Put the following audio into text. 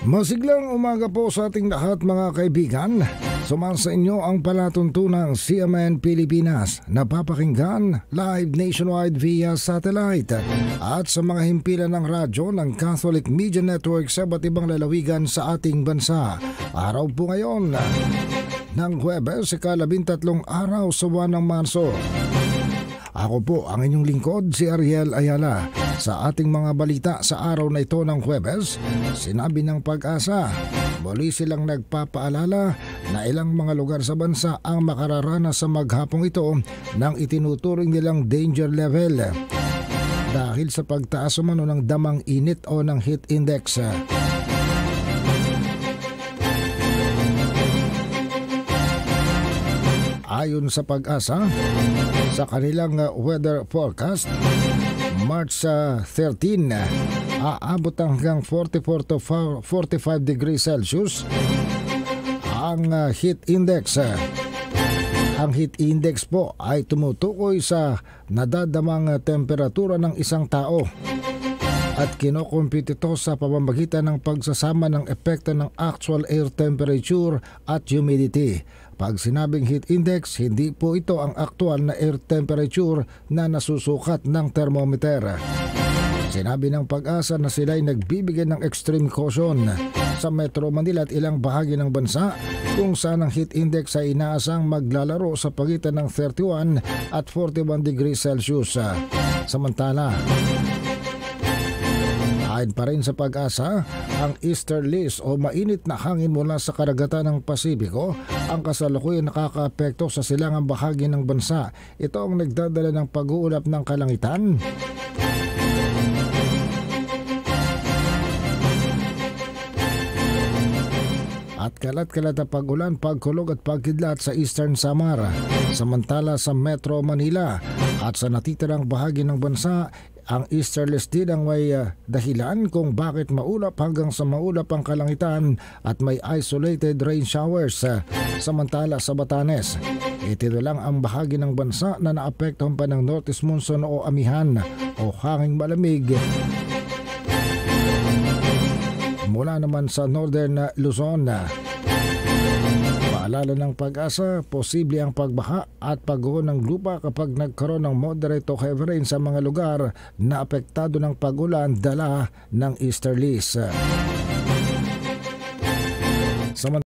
Masiglang umaga po sa ating lahat mga kaibigan. Sumasa inyo ang palatuntunang CMN Pilipinas, napapakinggan live nationwide via satellite at sa mga himpilan ng radyo ng Catholic Media Network sa iba't ibang lalawigan sa ating bansa. Araw po ngayon ng Huwebes, ika-13 araw sa buwan ng Marso. Ako po ang inyong lingkod, si Ariel Ayala. Sa ating mga balita sa araw na ito ng Huwebes, sinabi ng Pag-asa, muli silang nagpapaalala na ilang mga lugar sa bansa ang makararanas sa maghapong ito ng itinuturing nilang danger level dahil sa pagtaas umano ng damang init o ng heat index. Ayon sa Pag-asa, sa kanilang weather forecast, March 13, aabot hanggang 44 to 45 degrees Celsius ang heat index. Ang heat index po ay tumutukoy sa nadadamang temperatura ng isang tao at kinocompute ito sa pamamagitan ng pagsasama ng epekto ng actual air temperature at humidity. Pag sinabing heat index, hindi po ito ang aktual na air temperature na nasusukat ng thermometer. Sinabi ng Pag-asa na sila ay nagbibigay ng extreme caution sa Metro Manila at ilang bahagi ng bansa kung saan ang heat index ay inaasang maglalaro sa pagitan ng 31 at 41 degrees Celsius. Samantala, ayon pa rin sa Pag-asa, ang easterlies o mainit na hangin mula sa karagatan ng Pasipiko ang kasalukuyan nakakaapekto sa silangang bahagi ng bansa. Ito ang nagdadala ng pag-uulap ng kalangitan, at kalat-kalat na pag-ulan, pagkulog at pagkidlat sa Eastern Samar. Samantala sa Metro Manila at sa natitirang bahagi ng bansa, ang easterlies din ang may dahilan kung bakit maulap hanggang sa maulap ang kalangitan at may isolated rain showers. Samantala sa Batanes, ito lang ang bahagi ng bansa na naapektuhan pa ng northeast monsoon o amihan o hanging malamig. Mula naman sa northern Luzon, paalala ng Pag-asa, posible ang pagbaha at pagguho ng lupa kapag nagkaroon ng moderate to heavy rain sa mga lugar na apektado ng pag-ulan dala ng easterlies.